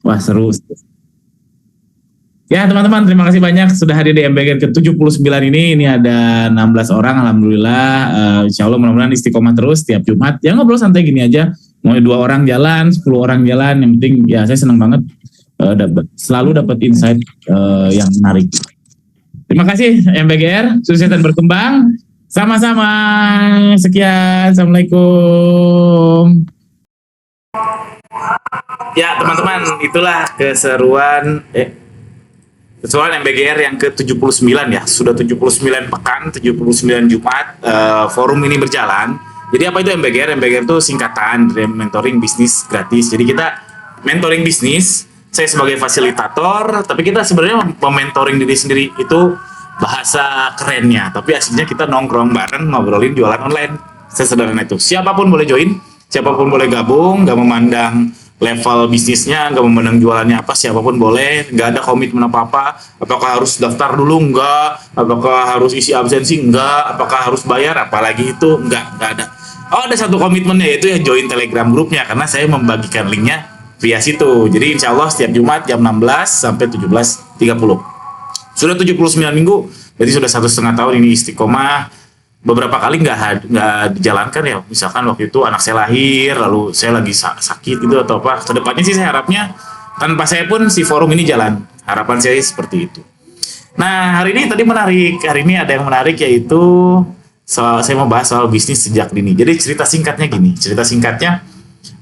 Wah, seru. Ya teman-teman, terima kasih banyak sudah hadir di MBGR ke-79 ini. Ini ada 16 orang, Alhamdulillah. Insya Allah mudah-mudahan istiqomah terus setiap Jumat. Ya ngobrol santai gini aja. Mau 2 orang jalan, 10 orang jalan. Yang penting ya saya senang banget selalu dapat insight yang menarik. Terima kasih MBGR, sukses dan berkembang. Sama-sama. Sekian. Assalamualaikum. Ya teman-teman, itulah keseruan MBGR yang ke-79 ya. Sudah 79 pekan, 79 Jumat forum ini berjalan. Jadi apa itu MBGR? MBGR itu singkatan dari mentoring bisnis gratis. Jadi kita mentoring bisnis, saya sebagai fasilitator, tapi kita sebenarnya mementoring diri sendiri itu bahasa kerennya. Tapi aslinya kita nongkrong bareng, ngobrolin jualan online. Sesederhana itu. Siapapun boleh join, siapapun boleh gabung, gak memandang level bisnisnya, nggak memandang jualannya apa, siapapun boleh, nggak ada komitmen apa-apa. Apakah harus daftar dulu? Nggak. Apakah harus isi absensi? Nggak. Apakah harus bayar? Apalagi itu? Nggak ada. Oh, ada satu komitmennya, yaitu ya join Telegram grupnya, karena saya membagikan linknya via situ. Jadi insya Allah setiap Jumat jam 16 sampai 17.30. Sudah 79 minggu, jadi sudah 1,5 tahun ini istiqomah. Beberapa kali nggak dijalankan ya, misalkan waktu itu anak saya lahir, lalu saya lagi sakit gitu atau apa. Kedepannya sih saya harapnya tanpa saya pun si forum ini jalan, harapan saya seperti itu. Nah hari ini tadi menarik, hari ini ada yang menarik, yaitu saya mau bahas soal bisnis sejak dini. Jadi cerita singkatnya gini,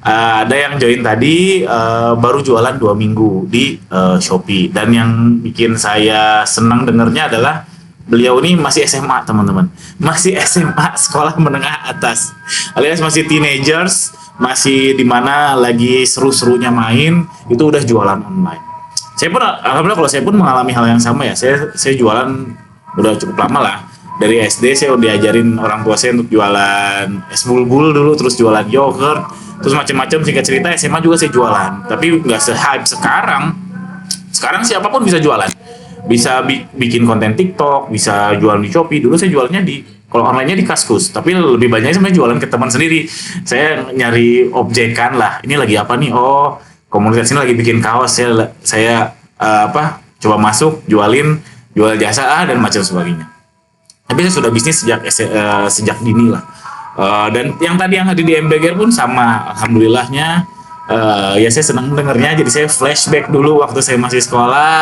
ada yang join tadi baru jualan 2 minggu di Shopee, dan yang bikin saya senang dengernya adalah beliau ini masih SMA teman-teman, masih SMA, sekolah menengah atas, alias masih teenagers, masih dimana lagi seru-serunya main, itu udah jualan online. Saya pun alhamdulillah, kalau saya pun mengalami hal yang sama ya. Saya jualan udah cukup lama lah. Dari SD saya udah diajarin orang tua saya untuk jualan es bulbul dulu, terus jualan yogurt, terus macam-macam. Singkat cerita SMA juga saya jualan, tapi nggak se-hype sekarang. Sekarang siapapun bisa jualan, bisa bikin konten TikTok, bisa jualan di Shopee. Dulu saya jualnya kalau online-nya di Kaskus, tapi lebih banyak sebenarnya jualan ke teman sendiri. Saya nyari objekan lah, ini lagi apa nih? Oh, komunitas ini lagi bikin kaos, saya coba masuk, jual jasa dan macam sebagainya. Tapi saya sudah bisnis sejak dini lah. Dan yang tadi yang hadir di MBGR pun sama, alhamdulillahnya. Ya saya senang dengernya, jadi saya flashback dulu waktu saya masih sekolah.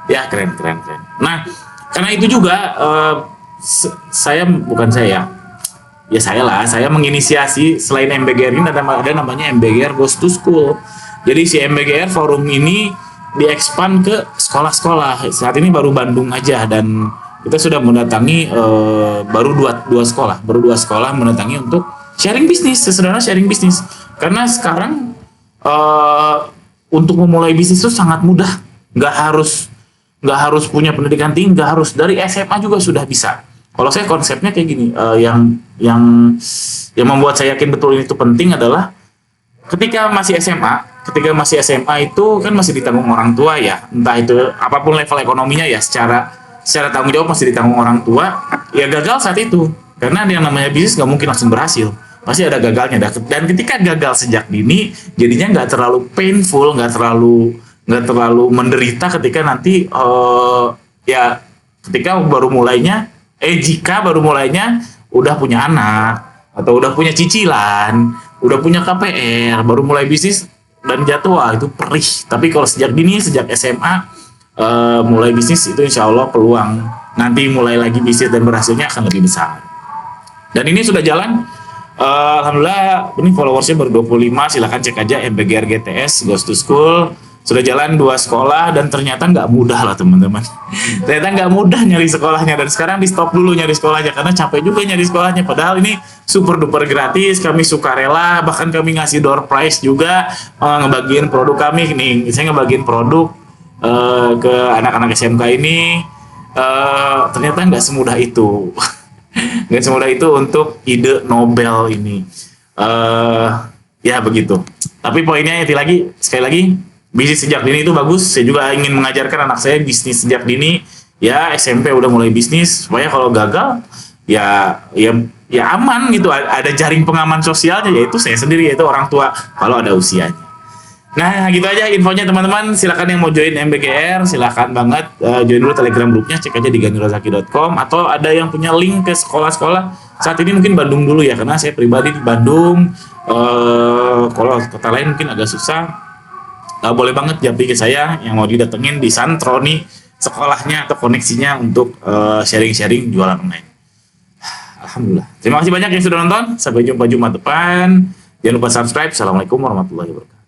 Ya keren. Nah karena itu juga saya menginisiasi, selain MBGR ini ada namanya MBGR Goes to School. Jadi si MBGR forum ini diekspand ke sekolah-sekolah. Saat ini baru Bandung aja, dan kita sudah mendatangi baru dua sekolah mendatangi untuk sharing bisnis, sesederhana sharing bisnis. Karena sekarang untuk memulai bisnis itu sangat mudah, nggak harus punya pendidikan tinggi, nggak harus, dari SMA juga sudah bisa. Kalau saya konsepnya kayak gini, yang membuat saya yakin betul ini itu penting adalah ketika masih SMA itu kan masih ditanggung orang tua ya, entah itu apapun level ekonominya ya, secara tanggung jawab masih ditanggung orang tua. Ya gagal saat itu, karena yang namanya bisnis nggak mungkin langsung berhasil, pasti ada gagalnya. Dan ketika gagal sejak dini, jadinya nggak terlalu painful, nggak terlalu menderita ketika nanti jika baru mulainya udah punya anak atau udah punya cicilan, udah punya KPR, baru mulai bisnis dan jatuh, itu perih. Tapi kalau sejak dini, sejak SMA mulai bisnis, itu insya Allah peluang nanti mulai lagi bisnis dan berhasilnya akan lebih besar. Dan ini sudah jalan, alhamdulillah ini followersnya baru 25, silahkan cek aja MBGR GTS Goes to School. Sudah jalan 2 sekolah, dan ternyata nggak mudah lah teman-teman. Ternyata nggak mudah nyari sekolahnya, dan sekarang di stop dulu nyari sekolahnya karena capek juga nyari sekolahnya. Padahal ini super duper gratis, kami sukarela, bahkan kami ngasih door prize juga, ngebagiin produk kami nih. Saya ngebagiin produk ke anak-anak SMK ini. Ternyata nggak semudah itu. Nggak semudah itu untuk ide Nobel ini. Ya begitu. Tapi poinnya sekali lagi, bisnis sejak dini itu bagus. Saya juga ingin mengajarkan anak saya bisnis sejak dini. Ya SMP udah mulai bisnis, supaya kalau gagal ya aman gitu. Ada jaring pengaman sosialnya, yaitu saya sendiri, yaitu orang tua kalau ada usianya. Nah, gitu aja infonya teman-teman. Silakan yang mau join MBGR, silakan banget join dulu Telegram grupnya, cek aja di ganirozaki.com atau ada yang punya link ke sekolah-sekolah. Saat ini mungkin Bandung dulu ya, karena saya pribadi di Bandung. Kalau kota lain mungkin agak susah. Boleh banget japri ke saya yang mau didatengin di Santroni sekolahnya atau koneksinya untuk sharing-sharing jualan online. Alhamdulillah. Terima kasih banyak yang sudah nonton. Sampai jumpa Jumat depan. Jangan lupa subscribe. Assalamualaikum warahmatullahi wabarakatuh.